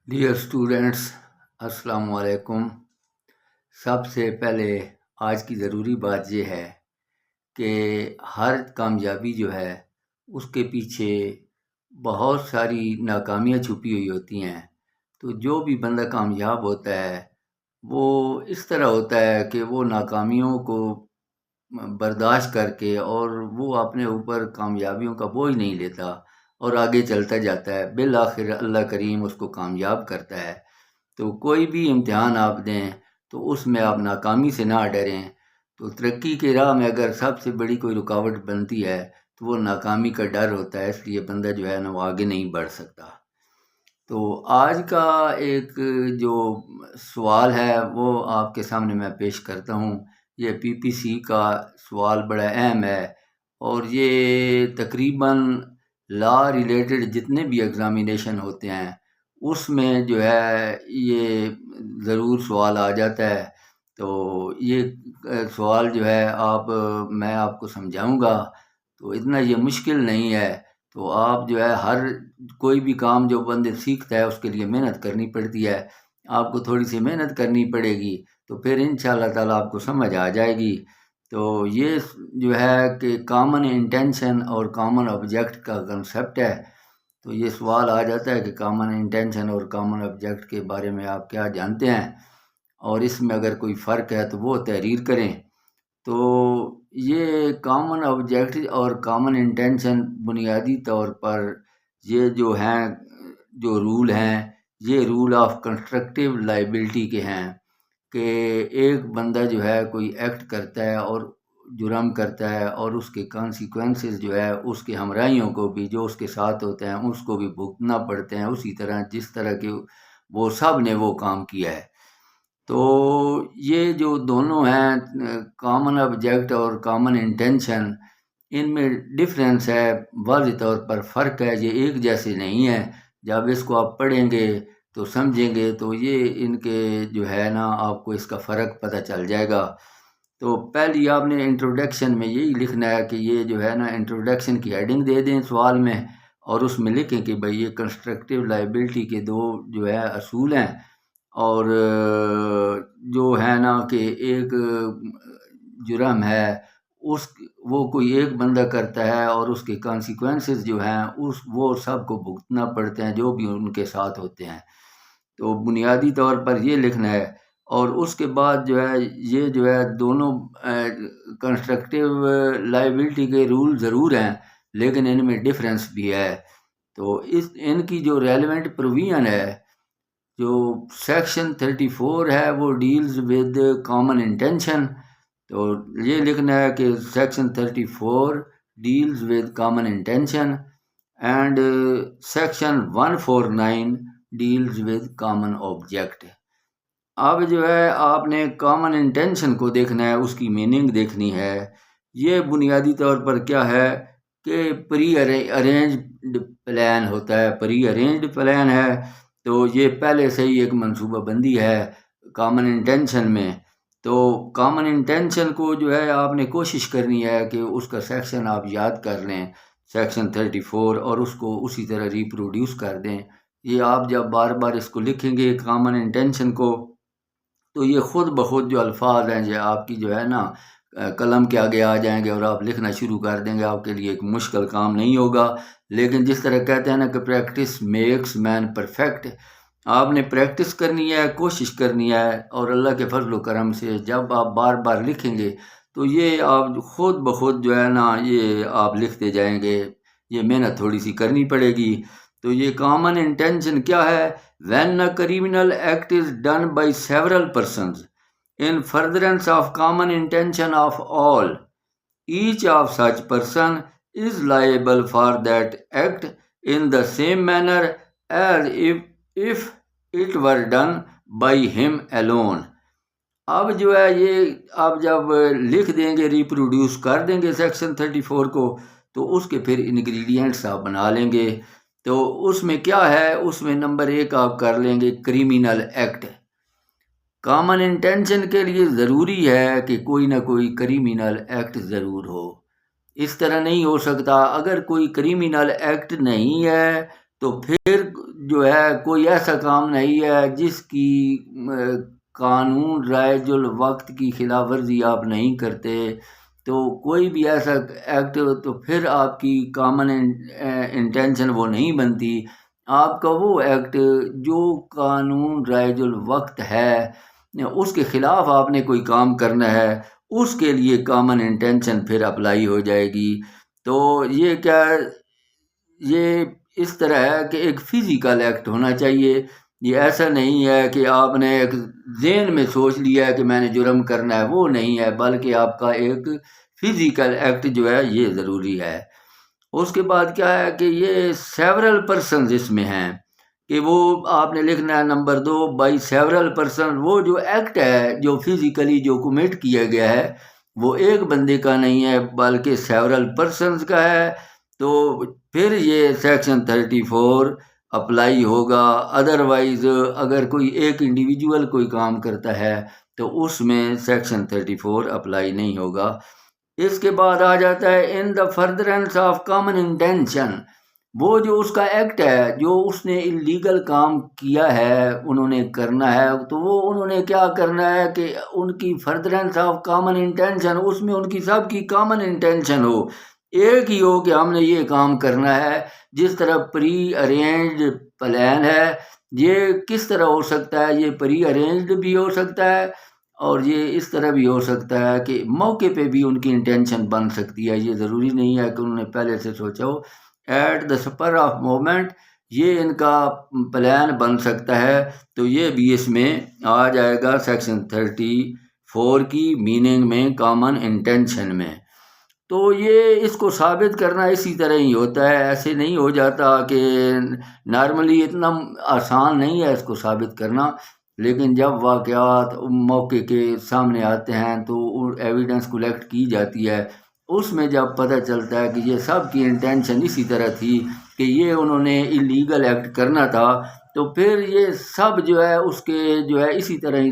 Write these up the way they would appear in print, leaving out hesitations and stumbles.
Dear students, السلام علیکم۔ سب سے پہلے آج کی ضروری بات یہ ہے کہ ہر کامیابی جو ہے اس کے پیچھے بہت ساری ناکامیاں چھپی ہوئی ہوتی ہیں۔ تو جو بھی بندہ کامیاب ہوتا ہے وہ اس طرح ہوتا ہے کہ وہ ناکامیوں کو برداشت کر کے اور وہ اپنے اوپر کامیابیوں کا بوجھ نہیں لیتا اور آگے چلتا جاتا ہے۔ بالآخر اللہ کریم اس کو کامیاب کرتا ہے۔ تو کوئی بھی امتحان آپ دیں تو اس میں آپ ناکامی سے نہ ڈریں۔ تو ترقی کے راہ میں اگر سب سے بڑی کوئی رکاوٹ بنتی ہے تو وہ ناکامی کا ڈر ہوتا ہے، اس لیے بندہ جو ہے نا وہ آگے نہیں بڑھ سکتا۔ تو آج کا ایک جو سوال ہے وہ آپ کے سامنے میں پیش کرتا ہوں۔ یہ PPC کا سوال بڑا اہم ہے اور یہ تقریباً لا ریلیٹڈ جتنے بھی ایگزامینیشن ہوتے ہیں اس میں جو ہے یہ ضرور سوال آ جاتا ہے۔ تو یہ سوال جو ہے میں آپ کو سمجھاؤں گا، تو اتنا یہ مشکل نہیں ہے۔ تو آپ جو ہے کوئی بھی کام جو بندے سیکھتا ہے اس کے لیے محنت کرنی پڑتی ہے۔ آپ کو تھوڑی سی محنت کرنی پڑے گی تو پھر انشاءاللہ تعالیٰ آپ کو سمجھ آ جائے گی۔ تو یہ جو ہے کہ کامن انٹینشن اور کامن آبجیکٹ کا کنسیپٹ ہے۔ تو یہ سوال آ جاتا ہے کہ کامن انٹینشن اور کامن آبجیکٹ کے بارے میں آپ کیا جانتے ہیں، اور اس میں اگر کوئی فرق ہے تو وہ تحریر کریں۔ تو یہ کامن آبجیکٹ اور کامن انٹینشن بنیادی طور پر یہ جو رول ہیں یہ رول آف کنسٹرکٹیو لائبلٹی کے ہیں کہ ایک بندہ جو ہے کوئی ایکٹ کرتا ہے اور جرم کرتا ہے اور اس کے کانسیکوینسز جو ہے اس کے ہمراہیوں کو بھی جو اس کے ساتھ ہوتے ہیں اس کو بھی بھگتنا پڑتے ہیں، اسی طرح جس طرح کے وہ سب نے وہ کام کیا ہے۔ تو یہ جو دونوں ہیں کامن آبجیکٹ اور کامن انٹینشن، ان میں ڈفرینس ہے، واضح طور پر فرق ہے، یہ ایک جیسے نہیں ہے۔ جب اس کو آپ پڑھیں گے تو سمجھیں گے تو یہ ان کے جو ہے نا آپ کو اس کا فرق پتہ چل جائے گا۔ تو پہلی آپ نے انٹروڈکشن میں یہی لکھنا ہے کہ یہ جو ہے نا انٹروڈکشن کی ہیڈنگ دے دیں سوال میں، اور اس میں لکھیں کہ بھئی یہ کنسٹرکٹیو لائبلٹی کے دو جو ہے اصول ہیں، اور جو ہے نا کہ ایک جرم ہے وہ کوئی ایک بندہ کرتا ہے اور اس کے کانسیکوینسز جو ہیں وہ سب کو بھگتنا پڑتے ہیں جو بھی ان کے ساتھ ہوتے ہیں۔ تو بنیادی طور پر یہ لکھنا ہے، اور اس کے بعد جو ہے یہ جو ہے دونوں کنسٹرکٹیو لائبلٹی کے رول ضرور ہیں لیکن ان میں ڈفرینس بھی ہے۔ تو ان کی جو ریلیونٹ پروویژن ہے، جو سیکشن 34 ہے وہ ڈیلز ود کامن انٹینشن۔ تو یہ لکھنا ہے کہ section 34 deals with common intention and section 149 deals with common object. اب جو ہے آپ نے کامن انٹینشن کو دیکھنا ہے، اس کی میننگ دیکھنی ہے۔ یہ بنیادی طور پر کیا ہے کہ پری ارینجڈ پلان ہوتا ہے، پری ارینجڈ پلان ہے۔ تو یہ پہلے سے ہی ایک منصوبہ بندی ہے کامن انٹینشن میں۔ تو کامن انٹینشن کو جو ہے آپ نے کوشش کرنی ہے کہ اس کا سیکشن آپ یاد کر لیں، سیکشن 34، اور اس کو اسی طرح ریپروڈیوس کر دیں۔ یہ آپ جب بار بار اس کو لکھیں گے کامن انٹینشن کو تو یہ خود بخود جو الفاظ ہیں یہ آپ کی جو ہے نا قلم کے آگے آ جائیں گے اور آپ لکھنا شروع کر دیں گے۔ آپ کے لیے ایک مشکل کام نہیں ہوگا، لیکن جس طرح کہتے ہیں نا کہ پریکٹس میکس مین پرفیکٹ، آپ نے پریکٹس کرنی ہے، کوشش کرنی ہے، اور اللہ کے فضل و کرم سے جب آپ بار بار لکھیں گے تو یہ آپ خود بخود جو ہے نا یہ آپ لکھتے جائیں گے۔ یہ محنت تھوڑی سی کرنی پڑے گی۔ تو یہ کامن انٹینشن کیا ہے؟ when a criminal act is done by several persons in furtherance of common intention of all, each of such person is liable for that act in the same manner as if it were done by him alone۔ اب جو ہے یہ آپ جب لکھ دیں گے، reproduce کر دیں گے سیکشن 34 کو، تو اس کے پھر انگریڈینٹس آپ بنا لیں گے۔ تو اس میں کیا ہے؟ اس میں نمبر 1 آپ کر لیں گے کریمنل ایکٹ۔ کامن انٹینشن کے لیے ضروری ہے کہ کوئی نہ کوئی کریمنل ایکٹ ضرور ہو۔ اس طرح نہیں ہو سکتا۔ اگر کوئی کریمنل ایکٹ نہیں ہے تو پھر جو ہے کوئی ایسا کام نہیں ہے جس کی قانون رائج الوقت کی خلاف ورزی آپ نہیں کرتے، تو کوئی بھی ایسا ایکٹ تو پھر آپ کی کامن انٹینشن وہ نہیں بنتی۔ آپ کا وہ ایکٹ جو قانون رائج الوقت ہے اس کے خلاف آپ نے کوئی کام کرنا ہے، اس کے لیے کامن انٹینشن پھر اپلائی ہو جائے گی۔ تو یہ کیا یہ اس طرح ہے کہ ایک فزیکل ایکٹ ہونا چاہیے، یہ ایسا نہیں ہے کہ آپ نے ایک ذہن میں سوچ لیا ہے کہ میں نے جرم کرنا ہے، وہ نہیں ہے، بلکہ آپ کا ایک فزیکل ایکٹ جو ہے یہ ضروری ہے۔ اس کے بعد کیا ہے کہ یہ سیورل پرسنز اس میں ہیں کہ وہ آپ نے لکھنا ہے نمبر 2 بائی سیورل پرسن، وہ جو ایکٹ ہے جو فزیکلی جو کمٹ کیا گیا ہے وہ ایک بندے کا نہیں ہے بلکہ سیورل پرسنز کا ہے، تو پھر یہ سیکشن 34 اپلائی ہوگا۔ ادروائز اگر کوئی ایک انڈیویجول کوئی کام کرتا ہے تو اس میں سیکشن 34 اپلائی نہیں ہوگا۔ اس کے بعد آ جاتا ہے ان دا فردرنس آف کامن انٹینشن، وہ جو اس کا ایکٹ ہے جو اس نے انلیگل کام کیا ہے انہوں نے کرنا ہے، تو وہ انہوں نے کیا کرنا ہے کہ ان کی فردرنس آف کامن انٹینشن، اس میں ان کی سب کی کامن انٹینشن ہو، ایک ہی ہو کہ ہم نے یہ کام کرنا ہے۔ جس طرح پری ارینجڈ پلان ہے، یہ کس طرح ہو سکتا ہے؟ یہ پری ارینجڈ بھی ہو سکتا ہے اور یہ اس طرح بھی ہو سکتا ہے کہ موقع پہ بھی ان کی انٹینشن بن سکتی ہے، یہ ضروری نہیں ہے کہ انہوں نے پہلے سے سوچا ہو۔ At the spur of moment یہ ان کا پلان بن سکتا ہے، تو یہ بھی اس میں آ جائے گا سیکشن 34 کی میننگ میں، کامن انٹینشن میں۔ تو یہ اس کو ثابت کرنا اسی طرح ہی ہوتا ہے، ایسے نہیں ہو جاتا کہ نارملی اتنا آسان نہیں ہے اس کو ثابت کرنا، لیکن جب واقعات موقع کے سامنے آتے ہیں تو ایویڈنس کلیکٹ کی جاتی ہے، اس میں جب پتہ چلتا ہے کہ یہ سب کی انٹینشن اسی طرح تھی کہ یہ انہوں نے اللیگل ایکٹ کرنا تھا، تو پھر یہ سب جو ہے اس کے جو ہے اسی طرح ہی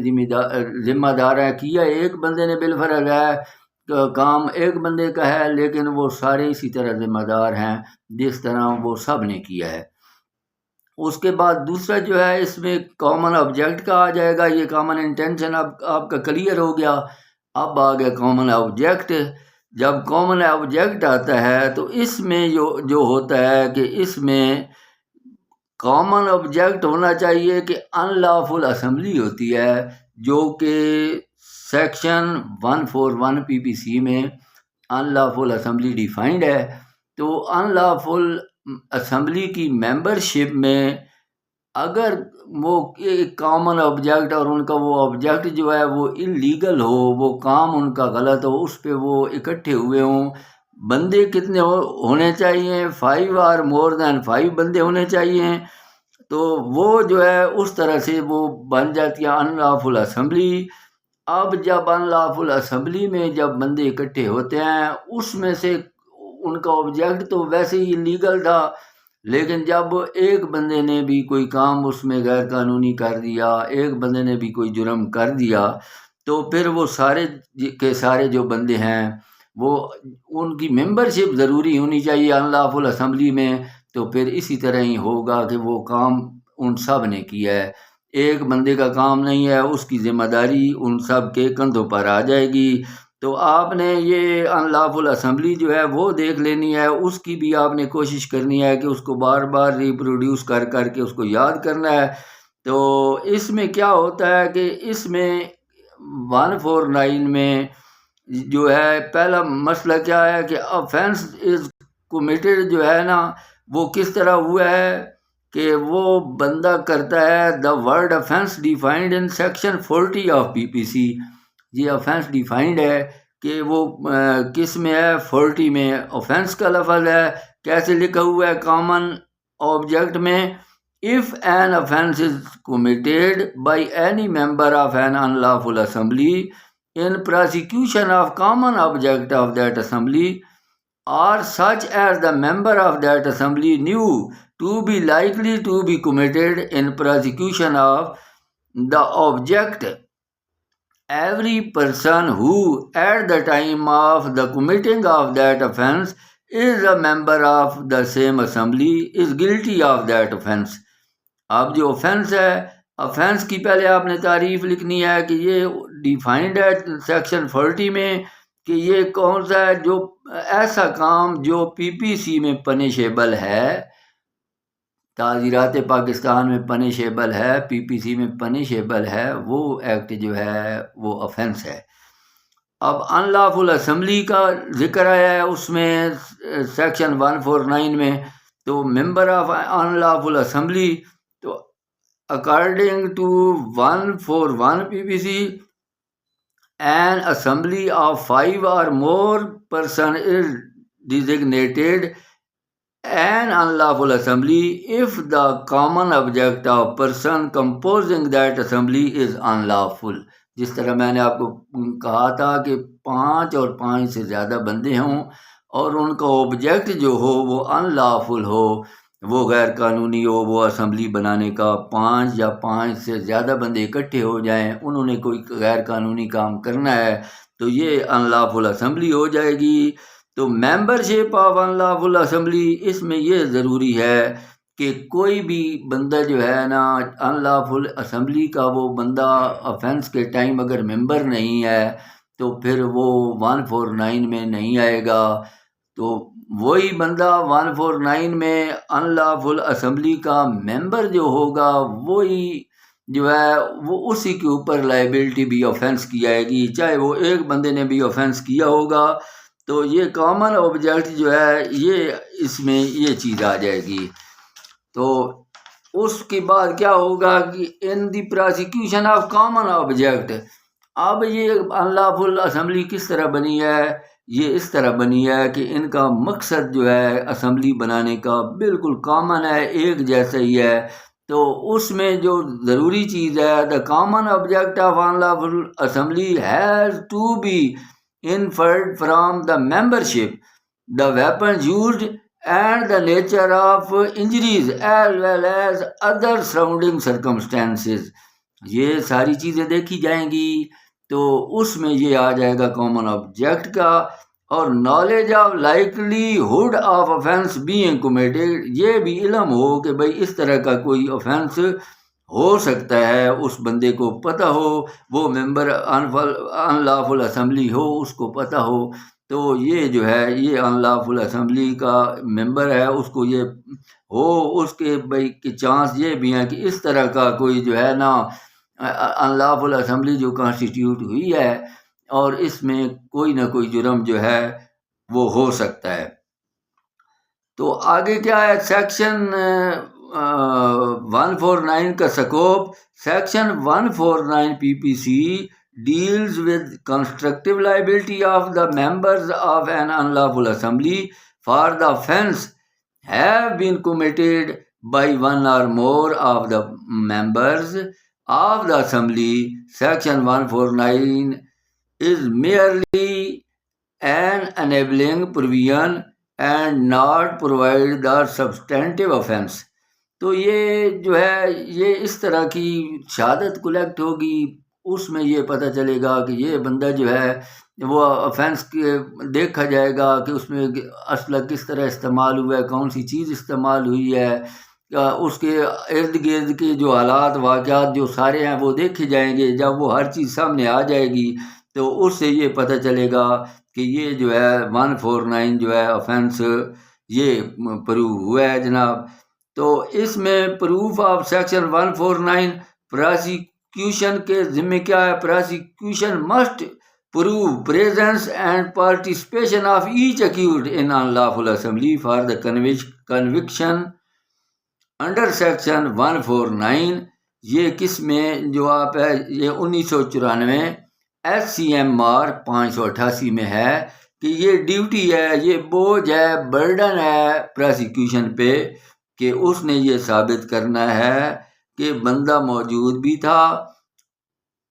ذمہ دار ہے۔ کیا ایک بندے نے بالفرض ہے کام ایک بندے کا ہے، لیکن وہ سارے اسی طرح ذمہ دار ہیں جس طرح وہ سب نے کیا ہے۔ اس کے بعد دوسرا جو ہے اس میں کامن آبجیکٹ کا آ جائے گا، یہ کامن انٹینشن اب آپ کا کلیئر ہو گیا۔ اب آ گیا کامن آبجیکٹ۔ جب کامن آبجیکٹ آتا ہے تو اس میں جو ہوتا ہے کہ اس میں کامن آبجیکٹ ہونا چاہیے کہ ان لافل اسمبلی ہوتی ہے، جو کہ سیکشن 141 PPC میں ان لافل اسمبلی ڈیفائنڈ ہے۔ تو ان لافل اسمبلی کی ممبرشپ میں اگر وہ ایک کامن آبجیکٹ اور ان کا وہ آبجیکٹ جو ہے وہ انلیگل ہو، وہ کام ان کا غلط ہو، اس پہ وہ اکٹھے ہوئے ہوں، بندے کتنے ہونے چاہیے؟ 5 اور مور دین 5 بندے ہونے چاہیے، تو وہ جو ہے اس طرح سے وہ بن جاتی ہے ان لافل اسمبلی۔ اب جب ان لافل اسمبلی میں جب بندے اکٹھے ہوتے ہیں، اس میں سے ان کا آبجیکٹ تو ویسے ہی انلیگل تھا، لیکن جب ایک بندے نے بھی کوئی کام اس میں غیر قانونی کر دیا، ایک بندے نے بھی کوئی جرم کر دیا، تو پھر وہ سارے کے سارے جو بندے ہیں وہ ان کی ممبرشپ ضروری ہونی چاہیے ان لافل اسمبلی میں، تو پھر اسی طرح ہی ہوگا کہ وہ کام ان سب نے کیا ہے، ایک بندے کا کام نہیں ہے، اس کی ذمہ داری ان سب کے کندھوں پر آ جائے گی۔ تو آپ نے یہ ان لافل اسمبلی جو ہے وہ دیکھ لینی ہے، اس کی بھی آپ نے کوشش کرنی ہے کہ اس کو بار بار ریپروڈیوس کر کے اس کو یاد کرنا ہے۔ تو اس میں کیا ہوتا ہے کہ اس میں 149 میں جو ہے پہلا مسئلہ کیا ہے کہ offense is committed جو ہے نا وہ کس طرح ہوا ہے کہ وہ بندہ کرتا ہے the word offense defined in section 40 of PPC، یہ offense defined ہے کہ وہ کس میں ہے؟ 40 میں offense کا لفظ ہے، کیسے لکھا ہوا ہے common object میں؟ if an offense is committed by any member of an unlawful assembly in prosecution of common object of that assembly or such as the member of that assembly knew to be likely to be committed in prosecution of the object, every person who at the time of the committing of that offense is a member of the same assembly is guilty of that offense۔ اب جو offense ہے، offense کی پہلے آپ نے تعریف لکھنی ہے کہ یہ ڈیفائنڈ ہے سیکشن 40 میں کہ یہ کون سا ہے جو ایسا کام جو پی پی سی میں پنشیبل ہے، تعزیرات پاکستان میں پنشیبل ہے، پی پی سی میں پنشیبل ہے، وہ ایکٹ جو ہے وہ offense ہے۔ اب ان لافل اسمبلی کا ذکر آیا ہے اس میں سیکشن 149 میں، تو member of unlawful assembly, تو according to 141 P P C an assembly of 5 or more person is designated an unlawful assembly if the common object of person composing that assembly is unlawful۔ جس طرح میں نے آپ کو کہا تھا کہ 5 اور 5 سے زیادہ بندے ہوں اور ان کا آبجیکٹ جو ہو وہ ان لافل ہو، وہ غیر قانونی ہو، وہ اسمبلی بنانے کا 5 یا 5 سے زیادہ بندے اکٹھے ہو جائیں، انہوں نے کوئی غیر قانونی کام کرنا ہے تو یہ ان لافل اسمبلی ہو جائے گی۔ تو ممبر شپ آف ان لافل اسمبلی، اس میں یہ ضروری ہے کہ کوئی بھی بندہ جو ہے نا ان لافل اسمبلی کا، وہ بندہ افینس کے ٹائم اگر ممبر نہیں ہے تو پھر وہ 149 میں نہیں آئے گا۔ تو وہی بندہ 149 میں ان لافل اسمبلی کا ممبر جو ہوگا وہی جو ہے وہ اسی کے اوپر لائبلٹی بھی آفینس کی جائے گی، چاہے وہ ایک بندے نے بھی آفینس کیا ہوگا۔ تو یہ کامن آبجیکٹ جو ہے یہ اس میں یہ چیز آ جائے گی۔ تو اس کے بعد کیا ہوگا کہ ان دی پراسیکیوشن آف کامن آبجیکٹ، اب یہ ان لافل اسمبلی کس طرح بنی ہے؟ یہ اس طرح بنی ہے کہ ان کا مقصد جو ہے اسمبلی بنانے کا بالکل کامن ہے، ایک جیسا ہی ہے۔ تو اس میں جو ضروری چیز ہے، the common object of unlawful assembly has to be inferred from the membership, the weapons used and the nature of injuries as well as other surrounding circumstances۔ یہ ساری چیزیں دیکھی جائیں گی تو اس میں یہ آ جائے گا کامن آبجیکٹ کا، اور knowledge of likelihood of offense being committed، یہ بھی علم ہو کہ بھئی اس طرح کا کوئی offense ہو سکتا ہے، اس بندے کو پتہ ہو، وہ ممبر ان لافل اسمبلی ہو، اس کو پتہ ہو۔ تو یہ جو ہے یہ ان لافل اسمبلی کا ممبر ہے، اس کو یہ ہو، اس کے بھائی کہ چانس یہ بھی ہیں کہ اس طرح کا کوئی جو ہے نا ان لافل اسمبلی جو کانسٹیٹیوٹ ہوئی ہے اور اس میں کوئی نہ کوئی جرم جو ہے وہ ہو سکتا ہے۔ تو آگے کیا ہے سیکشن 149 کا scope, section 149 P P C deals with constructive liability of the members of an unlawful assembly for the offense have been committed by one or more of the members of the assembly۔ Section 149 is merely an enabling provision and not provide the substantive offense۔ تو یہ جو ہے یہ اس طرح کی شہادت collect ہوگی، اس میں یہ پتہ چلے گا کہ یہ بندہ جو ہے وہ افینس کے دیکھا جائے گا کہ اس میں اسلحہ کس طرح استعمال ہوا ہے، کون سی چیز استعمال ہوئی ہے، اس کے ارد گرد کے جو حالات واقعات جو سارے ہیں وہ دیکھے جائیں گے۔ جب وہ ہر چیز سامنے آ جائے گی تو اس سے یہ پتہ چلے گا کہ یہ جو ہے 149 جو ہے افینس یہ پروو ہوا ہے جناب۔ تو اس میں پروف آف سیکشن 149 پراسیکیوشن کے ذمہ کیا ہے؟ Prosecution must prove presence and participation of each accused in unlawful assembly for the conviction under section 149۔ یہ کس میں جو آپ ہے یہ 1994 ایس سی ایم آر 588 میں ہے کہ یہ ڈیوٹی ہے، یہ بوجھ ہے، برڈن ہے پراسیکیوشن پہ کہ اس نے یہ ثابت کرنا ہے کہ بندہ موجود بھی تھا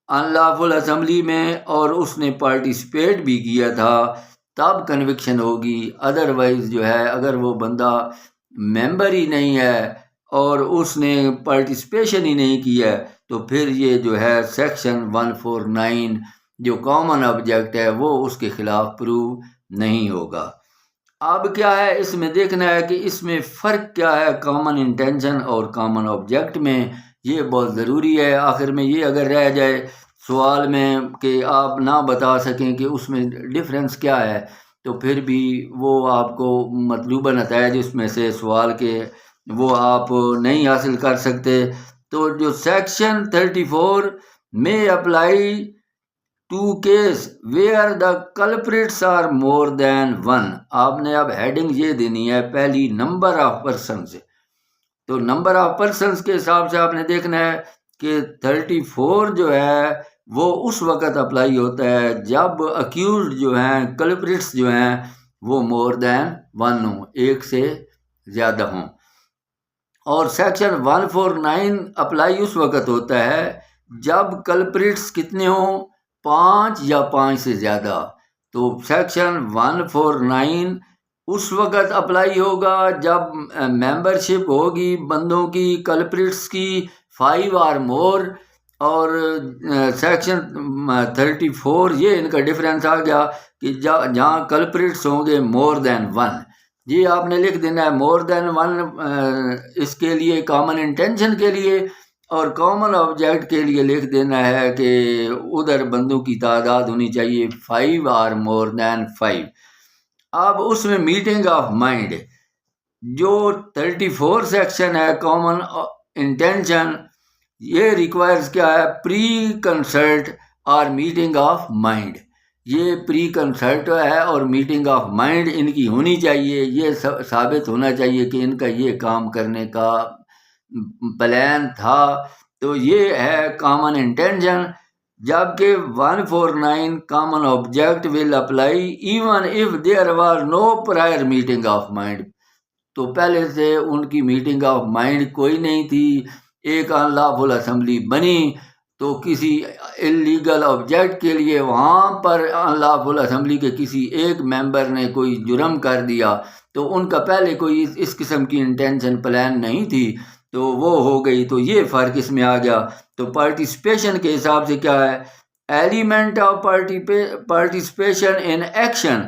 ان لافل اسمبلی میں اور اس نے پارٹیسپیٹ بھی کیا تھا، تب کنوکشن ہوگی۔ ادروائز جو ہے اگر وہ بندہ ممبر ہی نہیں ہے اور اس نے پارٹیسپیشن ہی نہیں کیا تو پھر یہ جو ہے سیکشن 149 جو کامن آبجیکٹ ہے وہ اس کے خلاف پروو نہیں ہوگا۔ اب کیا ہے اس میں دیکھنا ہے کہ اس میں فرق کیا ہے کامن انٹینشن اور کامن آبجیکٹ میں، یہ بہت ضروری ہے۔ آخر میں یہ اگر رہ جائے سوال میں کہ آپ نہ بتا سکیں کہ اس میں ڈفرینس کیا ہے، تو پھر بھی وہ آپ کو مطلوبہ نتائج اس میں سے سوال کے وہ آپ نہیں حاصل کر سکتے۔ تو جو سیکشن 34 میں apply to case where the culprits are more than one, آپ نے اب ہیڈنگ یہ دینی ہے پہلی نمبر آف پرسنز۔ تو نمبر آف پرسنز کے حساب سے آپ نے دیکھنا ہے کہ 34 جو ہے وہ اس وقت اپلائی ہوتا ہے جب اکیوزڈ جو ہیں، کلپریٹس جو ہیں، وہ مور دین ون ہوں، ایک سے زیادہ ہوں۔ اور سیکشن 149 اپلائی اس وقت ہوتا ہے جب کلپریٹس کتنے ہوں، 5 یا 5 سے زیادہ۔ تو سیکشن 149 اس وقت اپلائی ہوگا جب ممبرشپ ہوگی بندوں کی کلپریٹس کی 5 اور مور، اور سیکشن 34 یہ ان کا ڈفرینس آ گیا کہ جہاں کلپریٹس ہوں گے مور دین ون، یہ آپ نے لکھ دینا ہے مور دین ون اس کے لیے کامن انٹینشن کے لیے، اور کامن آبجیکٹ کے لیے لکھ دینا ہے کہ ادھر بندوں کی تعداد ہونی چاہیے 5 اور مور دین 5۔ اب اس میں میٹنگ آف مائنڈ، جو 34 سیکشن ہے کامن انٹینشن، یہ ریکوائرز کیا ہے، پری کنسلٹ اور میٹنگ آف مائنڈ۔ یہ پری کنسلٹ ہے اور میٹنگ آف مائنڈ ان کی ہونی چاہیے، یہ ثابت ہونا چاہیے کہ ان کا یہ کام کرنے کا پلان تھا۔ تو یہ ہے کامن انٹینشن۔ جبکہ 149 common object will apply even if there was no prior meeting of mind, تو پہلے سے ان کی میٹنگ آف مائنڈ کوئی نہیں تھی، ایک ان لافل اسمبلی بنی تو کسی اللیگل آبجیکٹ کے لیے وہاں پر ان لافل اسمبلی کے کسی ایک ممبر نے کوئی جرم کر دیا، تو ان کا پہلے کوئی اس قسم کی انٹینشن پلان نہیں تھی، تو وہ ہو گئی۔ تو یہ فرق اس میں آ گیا۔ تو پارٹیسپیشن کے حساب سے کیا ہے، element of participation in action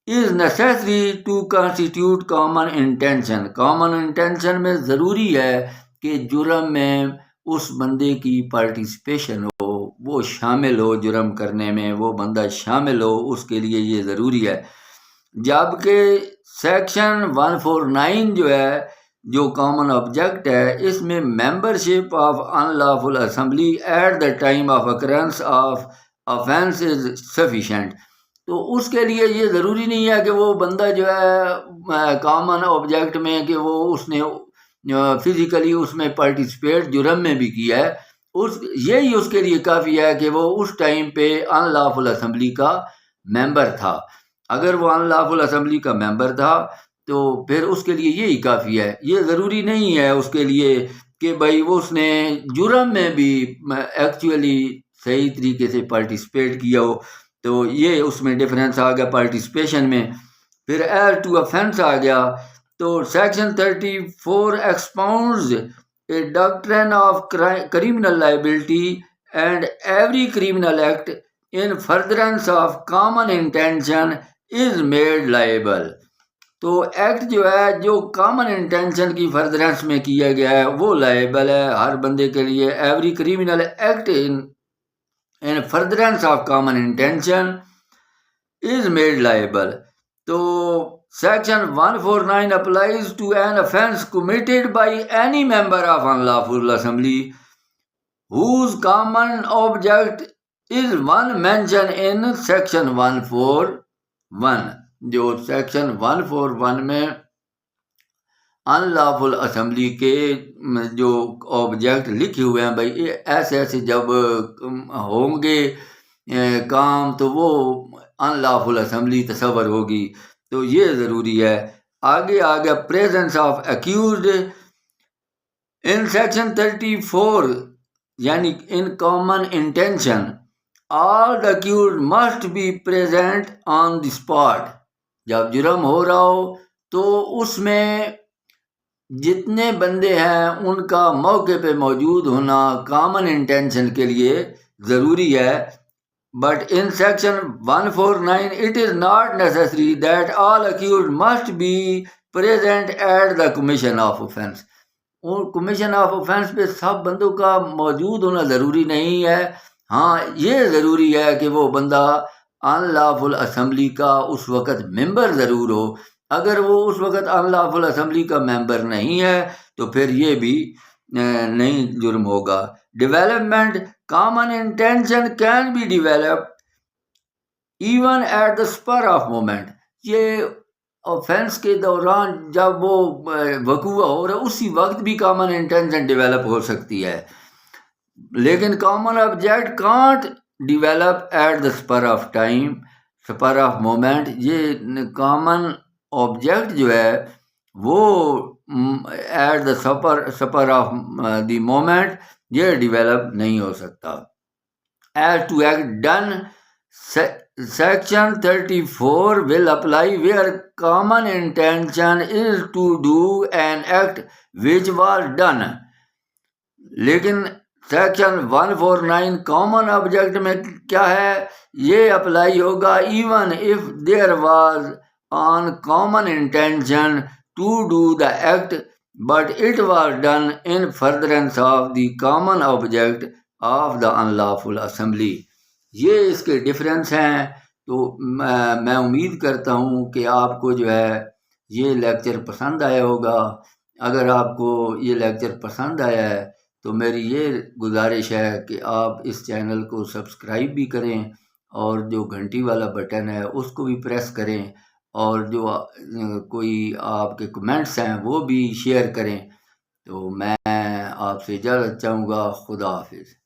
is necessary to constitute common intention. Common intention میں ضروری ہے کہ جرم میں اس بندے کی پارٹیسپیشن ہو، وہ شامل ہو، جرم کرنے میں وہ بندہ شامل ہو، اس کے لیے یہ ضروری ہے۔ جبکہ سیکشن 149 جو ہے، جو کامن آبجیکٹ ہے، اس میں membership of unlawful assembly at the time of occurrence of offence is sufficient. تو اس کے لیے یہ ضروری نہیں ہے کہ وہ بندہ جو ہے کامن آبجیکٹ میں کہ وہ اس نے فزیکلی اس میں پارٹیسپیٹ جرم میں بھی کیا ہے، یہی اس کے لیے کافی ہے کہ وہ اس ٹائم پہ ان لافل اسمبلی کا ممبر تھا۔ اگر وہ ان لافل اسمبلی کا ممبر تھا تو پھر اس کے لیے یہی کافی ہے۔ یہ ضروری نہیں ہے اس کے لیے کہ بھائی وہ اس نے جرم میں بھی ایکچولی صحیح طریقے سے پارٹیسپیٹ کیا ہو۔ تو یہ اس میں ڈفرینس آ گیا پارٹیسپیشن میں۔ پھر ایز ٹو افینس آ گیا، تو section 34 expounds a doctrine of criminal liability and every criminal act in furtherance of common intention is made liable. تو ایکٹ جو ہے جو کامن انٹینشن کی فردرنس میں کیا گیا ہے وہ لائبل ہے ہر بندے کے لیے۔ Every criminal act in furtherance of common intention is made liable. تو section 149 applies to an offense committed by any member of unlawful assembly whose common object is one mentioned in section 141۔ جو section 141 میں ان lawful assembly کے جو object لکھے ہوئے ہیں، بھائی ایسے ایسے جب ہوں گے کام تو وہ ان لافل اسمبلی تصور ہوگی، تو یہ ضروری ہے۔ آگے آ گیا presence of accused in section 34، یعنی in common intention all the accused must be present on the spot. جب جرم ہو رہا ہو تو اس میں جتنے بندے ہیں ان کا موقع پہ موجود ہونا کامن انٹینشن کے لیے ضروری ہے۔ But in section 149, it is not necessary that all accused must be present at the commission of offense. اور کمیشن آف آفینس پہ سب بندوں کا موجود ہونا ضروری نہیں ہے. ہاں یہ ضروری ہے کہ وہ بندہ ان لافل اسمبلی کا اس وقت ممبر ضرور ہو. اگر وہ اس وقت ان لافل اسمبلی کا ممبر نہیں ہے تو پھر یہ بھی نہیں جرم ہوگا. Development common intention can be develop even at the spur of moment. یہ آفینس کے دوران جب وہ وقوع ہو رہا ہے اسی وقت بھی کامن انٹینشن ڈیولپ ہو سکتی ہے, لیکن common object can't develop at the spur of time, spur of moment. یہ کامن آبجیکٹ جو ہے وہ at the spur of the moment یہ ڈیولپ نہیں ہو سکتا. As to act done Section 34 will apply where common intention is to do an act which was done. لیکن section 149 common object میں کیا ہے, یہ اپلائی ہوگا even if there was an common intention to do the act but it was done in furtherance of the common object of the unlawful assembly. یہ اس کے difference ہیں. تو میں امید کرتا ہوں کہ آپ کو جو ہے یہ لیکچر پسند آیا ہوگا. اگر آپ کو یہ لیکچر پسند آیا ہے تو میری یہ گزارش ہے کہ آپ اس چینل کو سبسکرائب بھی کریں اور جو گھنٹی والا بٹن ہے اس کو بھی پریس کریں, اور جو کوئی آپ کے کمنٹس ہیں وہ بھی شیئر کریں. تو میں آپ سے اجازت چاہوں گا. خدا حافظ.